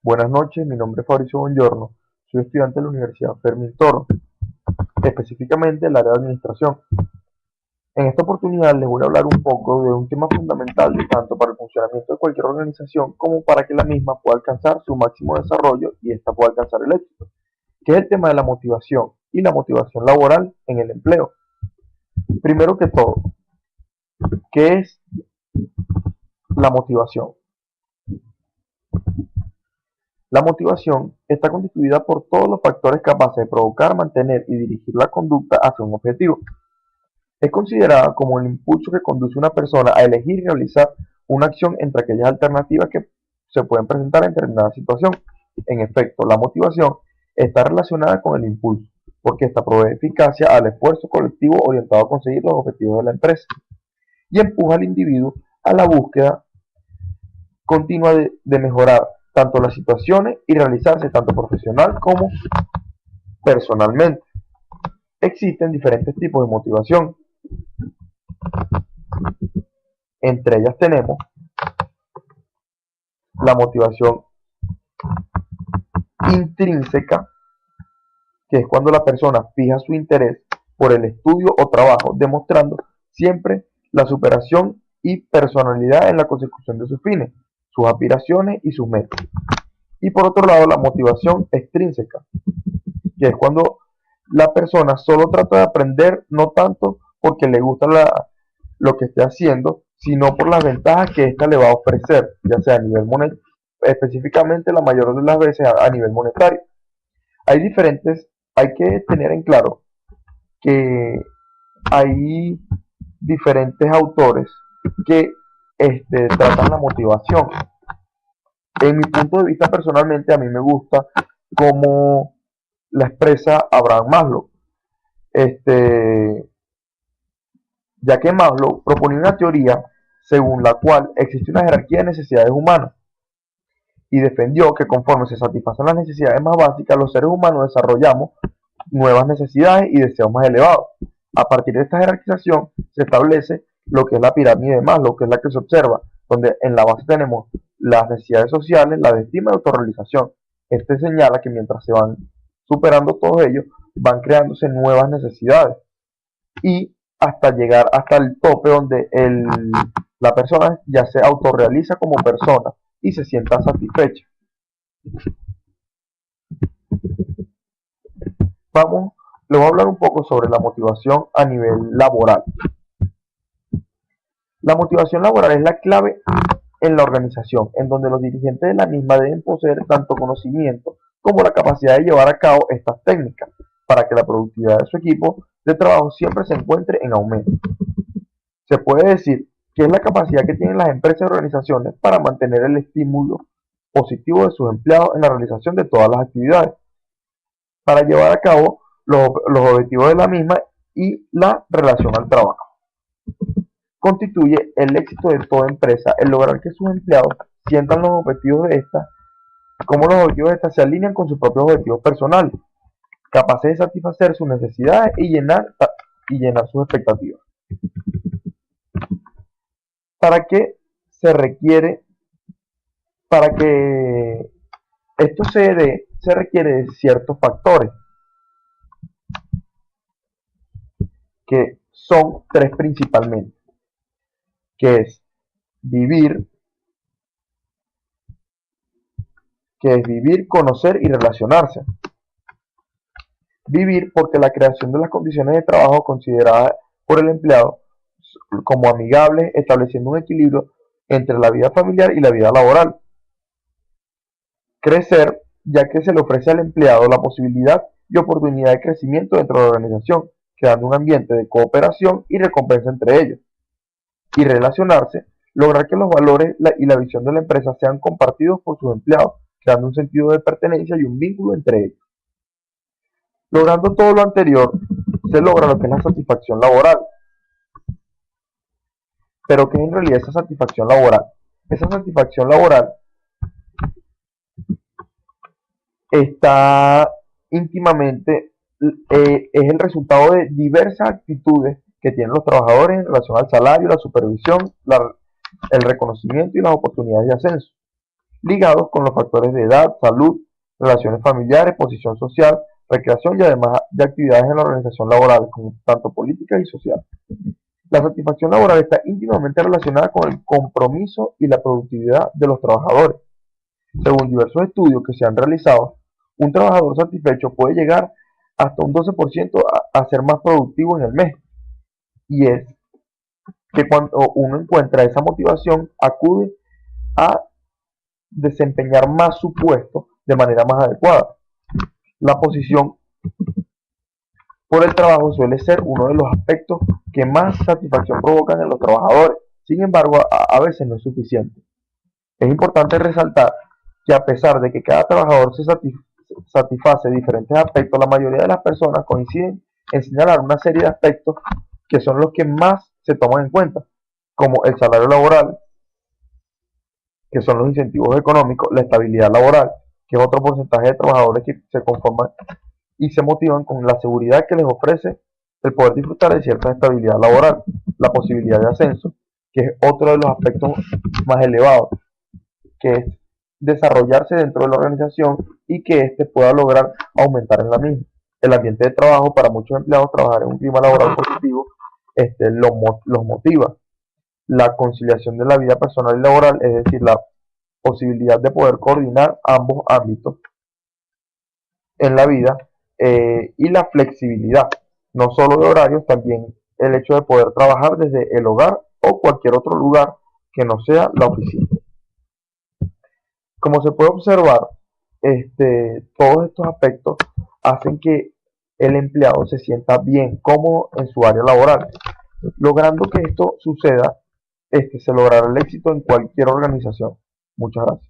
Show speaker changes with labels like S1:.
S1: Buenas noches, mi nombre es Fabricio Bongiorno, soy estudiante de la Universidad Fermín Toro, específicamente del área de administración. En esta oportunidad les voy a hablar un poco de un tema fundamental tanto para el funcionamiento de cualquier organización como para que la misma pueda alcanzar su máximo desarrollo y ésta pueda alcanzar el éxito, que es el tema de la motivación y la motivación laboral en el empleo. Primero que todo, ¿qué es la motivación? La motivación está constituida por todos los factores capaces de provocar, mantener y dirigir la conducta hacia un objetivo. Es considerada como el impulso que conduce a una persona a elegir y realizar una acción entre aquellas alternativas que se pueden presentar en determinada situación. En efecto, la motivación está relacionada con el impulso, porque esta provee eficacia al esfuerzo colectivo orientado a conseguir los objetivos de la empresa y empuja al individuo a la búsqueda continua de mejorar tanto las situaciones y realizarse tanto profesional como personalmente. Existen diferentes tipos de motivación. Entre ellas tenemos la motivación intrínseca, que es cuando la persona fija su interés por el estudio o trabajo, demostrando siempre la superación y personalidad en la consecución de sus fines, sus aspiraciones y sus metas. Y por otro lado, la motivación extrínseca, que es cuando la persona solo trata de aprender no tanto porque le gusta lo que esté haciendo, sino por las ventajas que ésta le va a ofrecer, ya sea a nivel monetario, específicamente la mayor de las veces a nivel monetario. Hay que tener en claro que hay diferentes autores que tratan la motivación. En mi punto de vista personalmente, a mí me gusta cómo la expresa Abraham Maslow, ya que Maslow proponía una teoría según la cual existe una jerarquía de necesidades humanas y defendió que conforme se satisfacen las necesidades más básicas, los seres humanos desarrollamos nuevas necesidades y deseos más elevados. A partir de esta jerarquización se establece lo que es la pirámide de Maslow, que es la que se observa, donde en la base tenemos las necesidades sociales, la de estima y autorrealización. Este señala que mientras se van superando todos ellos, van creándose nuevas necesidades y hasta llegar hasta el tope donde la persona ya se autorrealiza como persona y se sienta satisfecha. Les voy a hablar un poco sobre la motivación a nivel laboral. La motivación laboral es la clave en la organización, en donde los dirigentes de la misma deben poseer tanto conocimiento como la capacidad de llevar a cabo estas técnicas para que la productividad de su equipo de trabajo siempre se encuentre en aumento. Se puede decir que es la capacidad que tienen las empresas y organizaciones para mantener el estímulo positivo de sus empleados en la realización de todas las actividades, para llevar a cabo los objetivos de la misma y la relación al trabajo. Constituye el éxito de toda empresa el lograr que sus empleados sientan los objetivos de esta, como los objetivos de esta se alinean con sus propios objetivos personales, capaces de satisfacer sus necesidades y llenar sus expectativas. ¿Para qué se requiere? Para que esto se dé, se requiere de ciertos factores, que son tres principalmente, que es vivir, conocer y relacionarse. Vivir porque la creación de las condiciones de trabajo consideradas por el empleado como amigables, estableciendo un equilibrio entre la vida familiar y la vida laboral. Crecer, ya que se le ofrece al empleado la posibilidad y oportunidad de crecimiento dentro de la organización, creando un ambiente de cooperación y recompensa entre ellos. Y relacionarse, lograr que los valores y la visión de la empresa sean compartidos por sus empleados, creando un sentido de pertenencia y un vínculo entre ellos. Logrando todo lo anterior, se logra lo que es la satisfacción laboral. Pero ¿qué es en realidad esa satisfacción laboral? Esa satisfacción laboral está íntimamente, es el resultado de diversas actitudes que tienen los trabajadores en relación al salario, la supervisión, el reconocimiento y las oportunidades de ascenso. ligados con los factores de edad, salud, relaciones familiares, posición social, recreación y además de actividades en la organización laboral, como tanto política y social. La satisfacción laboral está íntimamente relacionada con el compromiso y la productividad de los trabajadores. Según diversos estudios que se han realizado, un trabajador satisfecho puede llegar hasta un 12% a ser más productivo en el mes. Y es que cuando uno encuentra esa motivación, acude a desempeñar más su puesto de manera más adecuada. La posición por el trabajo suele ser uno de los aspectos que más satisfacción provocan en los trabajadores. Sin embargo, a veces no es suficiente. Es importante resaltar que a pesar de que cada trabajador se satisface diferentes aspectos, la mayoría de las personas coinciden en señalar una serie de aspectos que son los que más se toman en cuenta, como el salario laboral, que son los incentivos económicos, la estabilidad laboral, que es otro porcentaje de trabajadores que se conforman y se motivan con la seguridad que les ofrece el poder disfrutar de cierta estabilidad laboral, la posibilidad de ascenso, que es otro de los aspectos más elevados, que es desarrollarse dentro de la organización y que éste pueda lograr aumentar en la misma. El ambiente de trabajo, para muchos empleados, trabajar en un clima laboral positivo los motiva. La conciliación de la vida personal y laboral, es decir, la posibilidad de poder coordinar ambos ámbitos en la vida, y la flexibilidad, no solo de horarios, también el hecho de poder trabajar desde el hogar o cualquier otro lugar que no sea la oficina. Como se puede observar, todos estos aspectos hacen que el empleado se sienta bien, cómodo en su área laboral. Logrando que esto suceda, se logrará el éxito en cualquier organización. Muchas gracias.